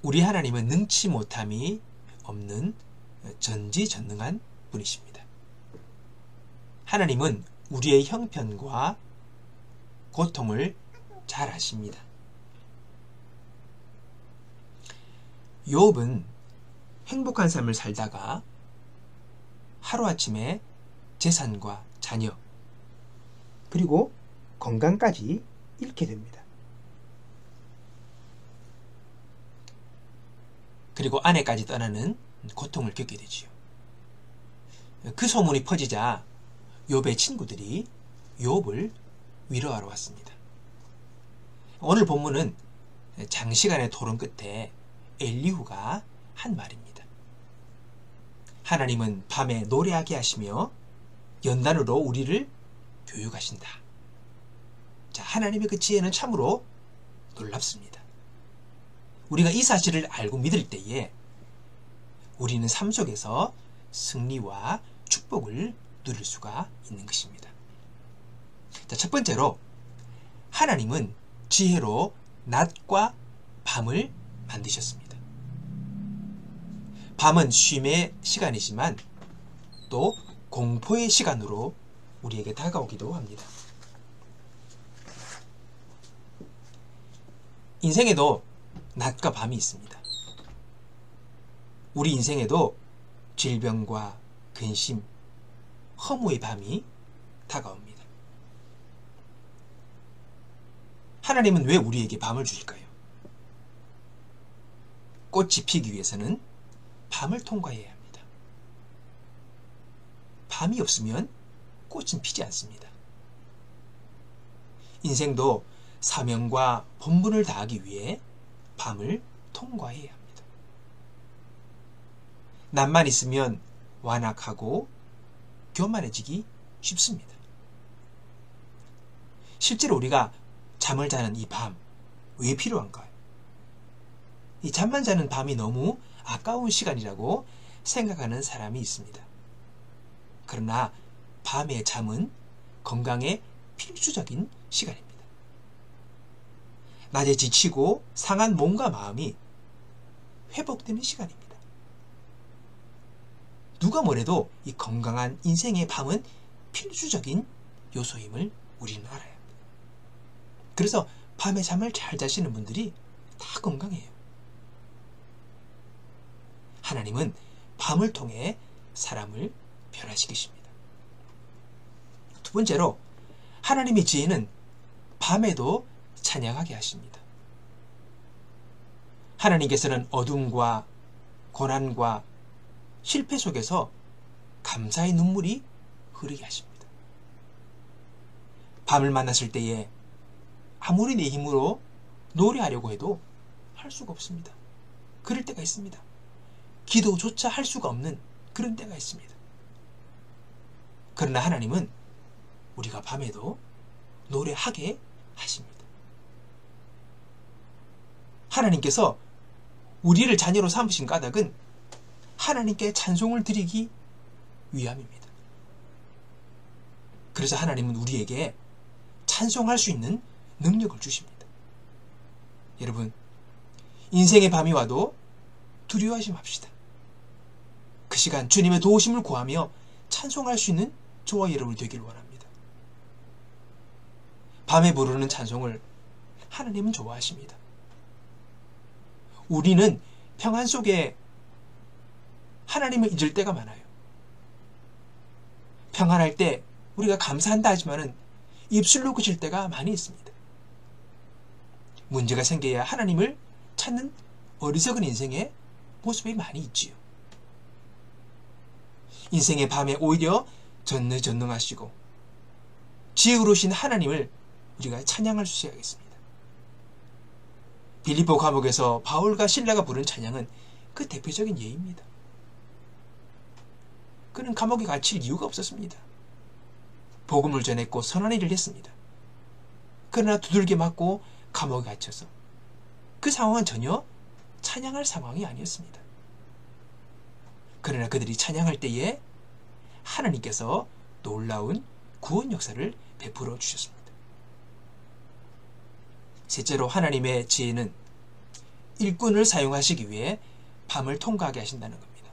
우리 하나님은 능치 못함이 없는 전지전능한 분이십니다. 하나님은 우리의 형편과 고통을 잘 아십니다. 욥은 행복한 삶을 살다가 하루아침에 재산과 자녀 그리고 건강까지 잃게 됩니다. 그리고 아내까지 떠나는 고통을 겪게 되지요. 그 소문이 퍼지자 욥의 친구들이 욥을 위로하러 왔습니다. 오늘 본문은 장시간의 토론 끝에 엘리후가 한 말입니다. 하나님은 밤에 노래하게 하시며 연단으로 우리를 교육하신다. 자, 하나님의 그 지혜는 참으로 놀랍습니다. 우리가 이 사실을 알고 믿을 때에 우리는 삶 속에서 승리와 축복을 누릴 수가 있는 것입니다. 자, 첫 번째로 하나님은 지혜로 낮과 밤을 만드셨습니다. 밤은 쉼의 시간이지만 또 공포의 시간으로 우리에게 다가오기도 합니다. 인생에도 낮과 밤이 있습니다. 우리 인생에도 질병과 근심, 허무의 밤이 다가옵니다. 하나님은 왜 우리에게 밤을 주실까요? 꽃이 피기 위해서는 밤을 통과해야 합니다. 밤이 없으면 꽃은 피지 않습니다. 인생도 사명과 본분을 다하기 위해 밤을 통과해야 합니다. 낮만 있으면 완악하고 교만해지기 쉽습니다. 실제로 우리가 잠을 자는 이 밤, 왜 필요한가요? 이 잠만 자는 밤이 너무 아까운 시간이라고 생각하는 사람이 있습니다. 그러나 밤의 잠은 건강에 필수적인 시간입니다. 낮에 지치고 상한 몸과 마음이 회복되는 시간입니다. 누가 뭐래도 이 건강한 인생의 밤은 필수적인 요소임을 우리는 알아야 합니다. 그래서 밤에 잠을 잘 자시는 분들이 다 건강해요. 하나님은 밤을 통해 사람을 변화시키십니다. 두 번째로 하나님의 지혜는 밤에도 찬양하게 하십니다. 하나님께서는 어둠과 고난과 실패 속에서 감사의 눈물이 흐르게 하십니다. 밤을 만났을 때에 아무리 내 힘으로 노래하려고 해도 할 수가 없습니다. 그럴 때가 있습니다. 기도조차 할 수가 없는 그런 때가 있습니다. 그러나 하나님은 우리가 밤에도 노래하게 하십니다. 하나님께서 우리를 자녀로 삼으신 까닭은 하나님께 찬송을 드리기 위함입니다. 그래서 하나님은 우리에게 찬송할 수 있는 능력을 주십니다. 여러분, 인생의 밤이 와도 두려워하지 맙시다. 그 시간 주님의 도우심을 구하며 찬송할 수 있는 저와 여러분이 되길 원합니다. 밤에 부르는 찬송을 하나님은 좋아하십니다. 우리는 평안 속에 하나님을 잊을 때가 많아요. 평안할 때 우리가 감사한다 하지만은 입술로 그칠 때가 많이 있습니다. 문제가 생겨야 하나님을 찾는 어리석은 인생의 모습이 많이 있지요. 인생의 밤에 오히려 전능하시고 지혜로우신 하나님을 우리가 찬양할 수 있어야겠습니다. 빌립보 감옥에서 바울과 실라가 부른 찬양은 그 대표적인 예입니다. 그는 감옥에 갇힐 이유가 없었습니다. 복음을 전했고 선한 일을 했습니다. 그러나 두들겨 맞고 감옥에 갇혀서 그 상황은 전혀 찬양할 상황이 아니었습니다. 그러나 그들이 찬양할 때에 하나님께서 놀라운 구원 역사를 베풀어 주셨습니다. 셋째로 하나님의 지혜는 일꾼을 사용하시기 위해 밤을 통과하게 하신다는 겁니다.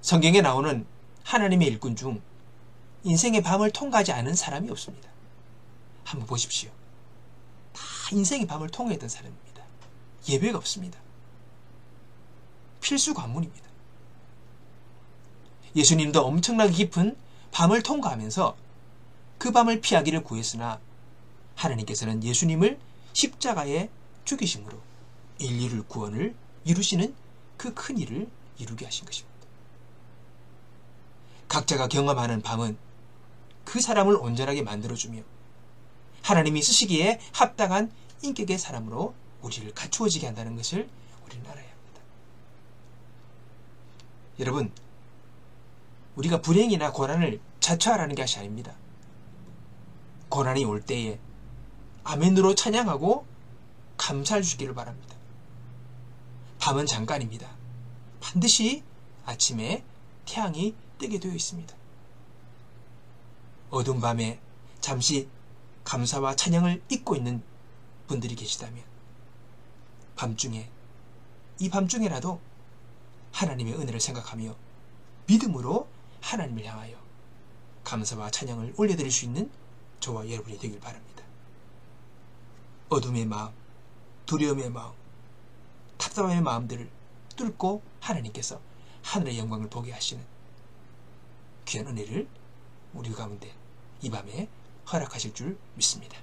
성경에 나오는 하나님의 일꾼 중 인생의 밤을 통과하지 않은 사람이 없습니다. 한번 보십시오. 다 인생의 밤을 통과했던 사람입니다. 예외가 없습니다. 필수 관문입니다. 예수님도 엄청나게 깊은 밤을 통과하면서 그 밤을 피하기를 구했으나 하나님께서는 예수님을 십자가에 죽이심으로 인류를 구원을 이루시는 그 큰 일을 이루게 하신 것입니다. 각자가 경험하는 밤은 그 사람을 온전하게 만들어주며 하나님이 쓰시기에 합당한 인격의 사람으로 우리를 갖추어지게 한다는 것을 우리는 알아야 합니다. 여러분, 우리가 불행이나 고난을 자처하라는 것이 아닙니다. 고난이 올 때에 아멘으로 찬양하고 감사할 수 있기를 바랍니다. 밤은 잠깐입니다. 반드시 아침에 태양이 뜨게 되어 있습니다. 어두운 밤에 잠시 감사와 찬양을 잊고 있는 분들이 계시다면 이 밤중에라도 하나님의 은혜를 생각하며 믿음으로 하나님을 향하여 감사와 찬양을 올려드릴 수 있는 저와 여러분이 되길 바랍니다. 어둠의 마음, 두려움의 마음, 답답함의 마음들을 뚫고 하나님께서 하늘의 영광을 보게 하시는 귀한 은혜를 우리 가운데 이 밤에 허락하실 줄 믿습니다.